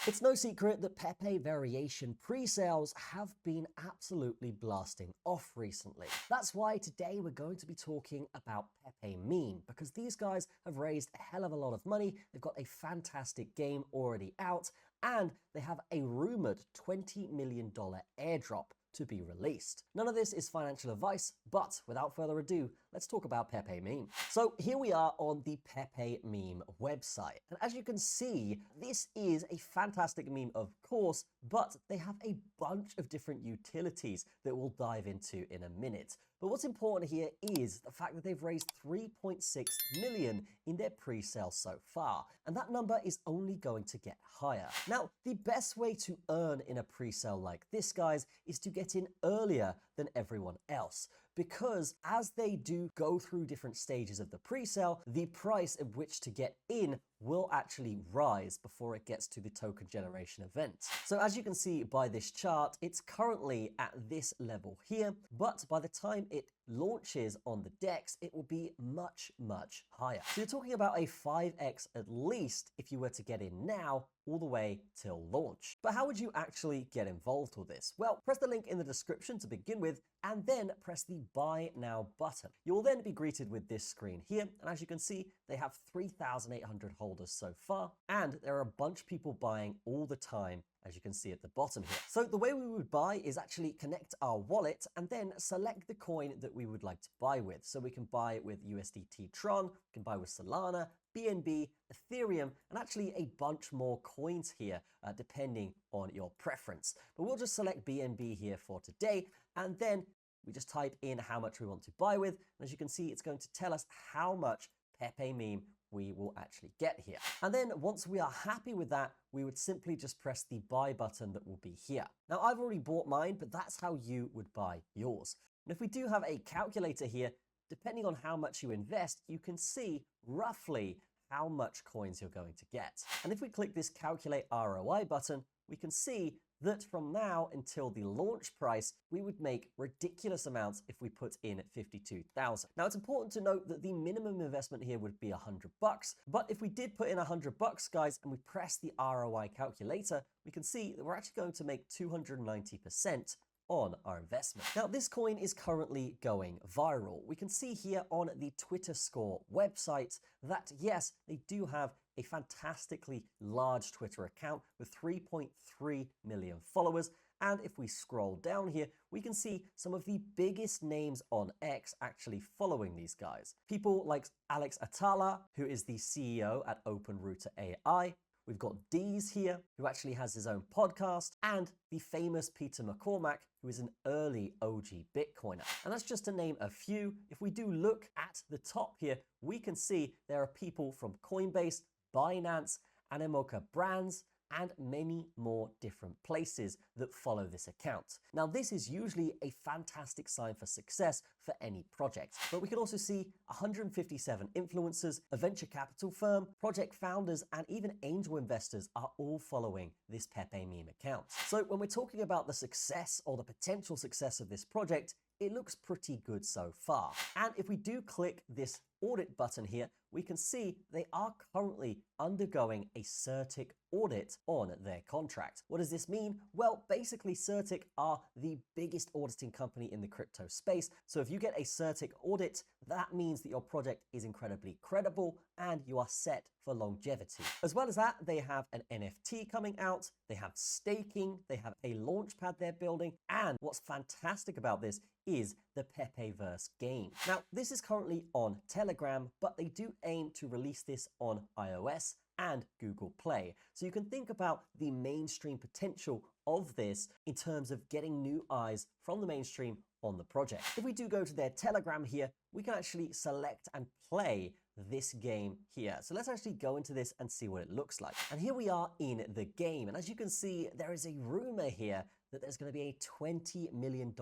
It's no secret that Pepe variation pre-sales have been absolutely blasting off recently. That's why today we're going to be talking about PepeMeme, because these guys have raised a hell of a lot of money, they've got a fantastic game already out, and they have a rumored $20 million airdrop to be released. None of this is financial advice, but without further ado, let's talk about PepeMeme. So here we are on the PepeMeme website. And as you can see, this is a fantastic meme, of course, but they have a bunch of different utilities that we'll dive into in a minute. But what's important here is the fact that they've raised 3.6 million in their pre-sale so far, and that number is only going to get higher. Now, the best way to earn in a pre-sale like this, guys, is to get in earlier than everyone else, because as they do go through different stages of the pre-sale, the price at which to get in will actually rise before it gets to the token generation event. So as you can see by this chart, it's currently at this level here, but by the time it launches on the DEX, it will be much, much higher. So you're talking about a 5x at least if you were to get in now, all the way till launch. But how would you actually get involved with this? Well, press the link in the description to begin with, and then press the Buy Now button. You will then be greeted with this screen here, and as you can see, they have 3,800 holders so far, and there are a bunch of people buying all the time, as you can see at the bottom here. So the way we would buy is actually connect our wallet and then select the coin that we would like to buy with. So we can buy with USDT Tron, we can buy with Solana, BNB, Ethereum, and actually a bunch more coins here, depending on your preference. But we'll just select BNB here for today, and then we just type in how much we want to buy with. And as you can see, it's going to tell us how much PepeMeme we will actually get here. And then once we are happy with that, we would simply just press the buy button that will be here. Now, I've already bought mine, but that's how you would buy yours. And if we do have a calculator here, depending on how much you invest, you can see roughly how much coins you're going to get. And if we click this calculate ROI button, we can see that from now until the launch price, we would make ridiculous amounts if we put in 52,000. Now, it's important to note that the minimum investment here would be $100, but if we did put in $100, guys, and we press the ROI calculator, we can see that we're actually going to make 290% on our investment. Now, this coin is currently going viral. We can see here on the Twitter Score website that yes, they do have a fantastically large Twitter account with 3.3 million followers. And if we scroll down here, we can see some of the biggest names on X actually following these guys. People like Alex Atala, who is the CEO at OpenRouter AI. We've got Deez here, who actually has his own podcast, and the famous Peter McCormack, who is an early OG Bitcoiner. And that's just to name a few. If we do look at the top here, we can see there are people from Coinbase, Binance, Animoca Brands, and many more different places that follow this account. Now, this is usually a fantastic sign for success for any project, but we can also see 157 influencers, a venture capital firm, project founders, and even angel investors are all following this PepeMeme account. So when we're talking about the success or the potential success of this project, it looks pretty good so far. And if we do click this audit button here, we can see they are currently undergoing a CertiK audit on their contract. What does this mean? Well, basically CertiK are the biggest auditing company in the crypto space. So if you get a CertiK audit, that means that your project is incredibly credible and you are set for longevity. As well as that, they have an NFT coming out, they have staking, they have a launchpad they're building, and what's fantastic about this is the Pepeverse game. Now, this is currently on Telegram, but they do aim to release this on iOS and Google Play. So you can think about the mainstream potential of this in terms of getting new eyes from the mainstream on the project. If we do go to their Telegram here, we can actually select and play this game here. So let's actually go into this and see what it looks like. And here we are in the game. And as you can see, there is a rumor here that there's going to be a $20 million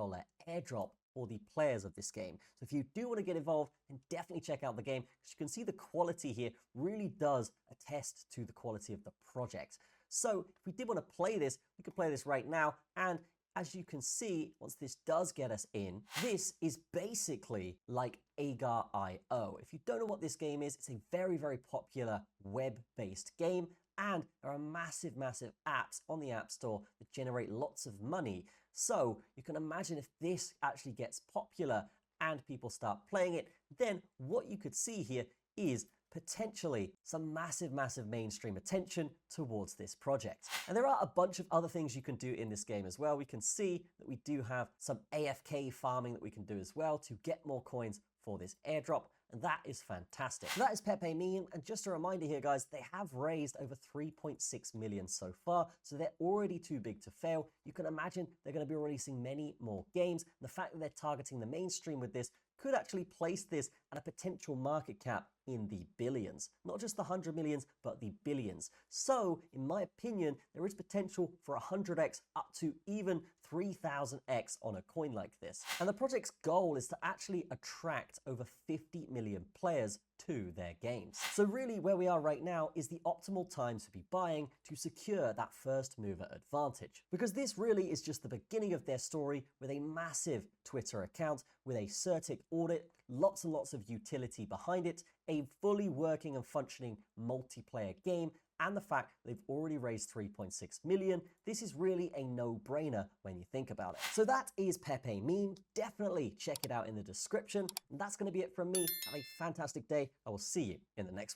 airdrop for the players of this game. So if you do want to get involved, then definitely check out the game, because you can see the quality here really does attest to the quality of the project. So if we did want to play this, we could play this right now. And as you can see, once this does get us in, this is basically like Agar.io. If you don't know what this game is, it's a very, very popular web-based game. And there are massive apps on the App Store that generate lots of money. So you can imagine if this actually gets popular and people start playing it, then what you could see here is potentially some massive mainstream attention towards this project. And there are a bunch of other things you can do in this game as well. We can see that we do have some AFK farming that we can do as well to get more coins for this airdrop, and that is fantastic. So that is PepeMeme, and just a reminder here, guys, they have raised over 3.6 million so far, so they're already too big to fail. You can imagine they're going to be releasing many more games. The fact that they're targeting the mainstream with this could actually place this at a potential market cap in the billions. Not just the 100 millions, but the billions. So, in my opinion, there is potential for 100x up to even 3000x on a coin like this. And the project's goal is to actually attract over 50 million players to their games. So really where we are right now is the optimal time to be buying to secure that first mover advantage. Because this really is just the beginning of their story with a massive Twitter account, with a CertiK audit, lots and lots of utility behind it, a fully working and functioning multiplayer game, and the fact they've already raised 3.6 million. This is really a no-brainer when you think about it. So that is PepeMeme. Definitely check it out in the description. And that's going to be it from me. Have a fantastic day. I will see you in the next one.